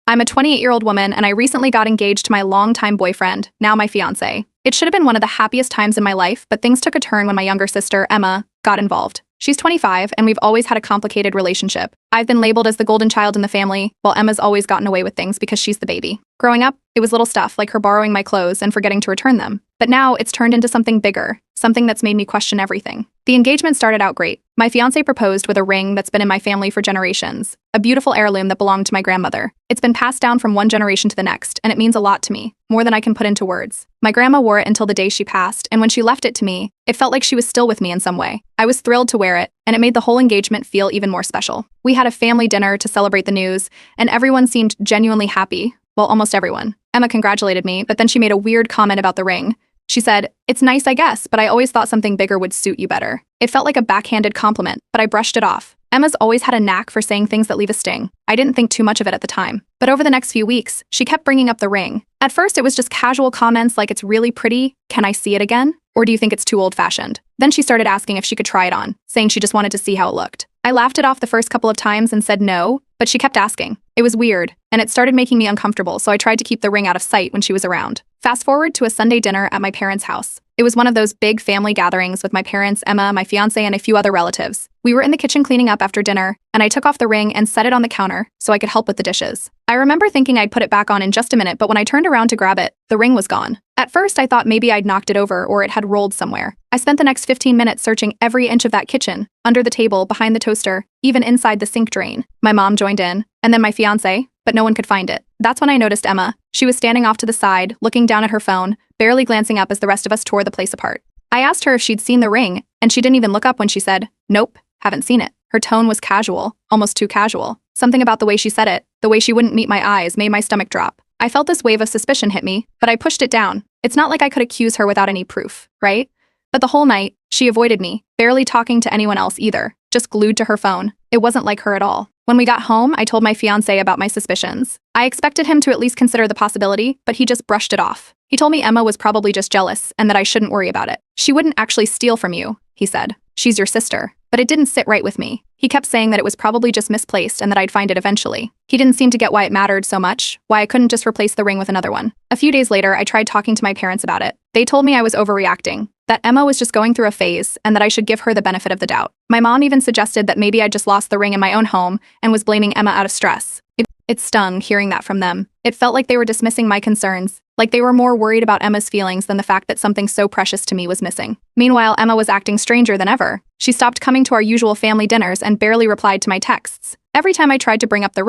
I'm a 28-year-old woman and I recently got engaged to my longtime boyfriend, now my fiancé. It should have been one of the happiest times in my life, but things took a turn when my younger sister, Emma, got involved. She's 25 and we've always had a complicated relationship. I've been labeled as the golden child in the family, while Emma's always gotten away with things because she's the baby. Growing up, it was little stuff like her borrowing my clothes and forgetting to return them. But now it's turned into something bigger, something that's made me question everything. The engagement started out great. My fiancé proposed with a ring that's been in my family for generations, a beautiful heirloom that belonged to my grandmother. It's been passed down from one generation to the next, and it means a lot to me, more than I can put into words. My grandma wore it until the day she passed, and when she left it to me, it felt like she was still with me in some way. I was thrilled to wear it, and it made the whole engagement feel even more special. We had a family dinner to celebrate the news, and everyone seemed genuinely happy. Well, almost everyone. Emma congratulated me, but then she made a weird comment about the ring. She said, "It's nice, I guess, but I always thought something bigger would suit you better." It felt like a backhanded compliment, but I brushed it off. Emma's always had a knack for saying things that leave a sting. I didn't think too much of it at the time. But over the next few weeks, she kept bringing up the ring. At first, it was just casual comments like, "It's really pretty. Can I see it again? Or do you think it's too old-fashioned?" Then she started asking if she could try it on, saying she just wanted to see how it looked. I laughed it off the first couple of times and said no, but she kept asking. It was weird, and it started making me uncomfortable, so I tried to keep the ring out of sight when she was around. Fast forward to a Sunday dinner at my parents' house. It was one of those big family gatherings with my parents, Emma, my fiancé, and a few other relatives. We were in the kitchen cleaning up after dinner, and I took off the ring and set it on the counter so I could help with the dishes. I remember thinking I'd put it back on in just a minute, but when I turned around to grab it, the ring was gone. At first, I thought maybe I'd knocked it over or it had rolled somewhere. I spent the next 15 minutes searching every inch of that kitchen, under the table, behind the toaster, even inside the sink drain. My mom joined in, and then my fiancé, but no one could find it. That's when I noticed Emma. She was standing off to the side, looking down at her phone, barely glancing up as the rest of us tore the place apart. I asked her if she'd seen the ring, and she didn't even look up when she said, "Nope, haven't seen it." Her tone was casual, almost too casual. Something about the way she said it, the way she wouldn't meet my eyes, made my stomach drop. I felt this wave of suspicion hit me, but I pushed it down. It's not like I could accuse her without any proof, right? But the whole night, she avoided me, barely talking to anyone else either, just glued to her phone. It wasn't like her at all. When we got home, I told my fiancé about my suspicions. I expected him to at least consider the possibility, but he just brushed it off. He told me Emma was probably just jealous and that I shouldn't worry about it. "She wouldn't actually steal from you," he said. "She's your sister." But it didn't sit right with me. He kept saying that it was probably just misplaced and that I'd find it eventually. He didn't seem to get why it mattered so much, why I couldn't just replace the ring with another one. A few days later, I tried talking to my parents about it. They told me I was overreacting, that Emma was just going through a phase and that I should give her the benefit of the doubt. My mom even suggested that maybe I just lost the ring in my own home and was blaming Emma out of stress. It stung hearing that from them. It felt like they were dismissing my concerns, like they were more worried about Emma's feelings than the fact that something so precious to me was missing. Meanwhile, Emma was acting stranger than ever. She stopped coming to our usual family dinners and barely replied to my texts. Every time I tried to bring up the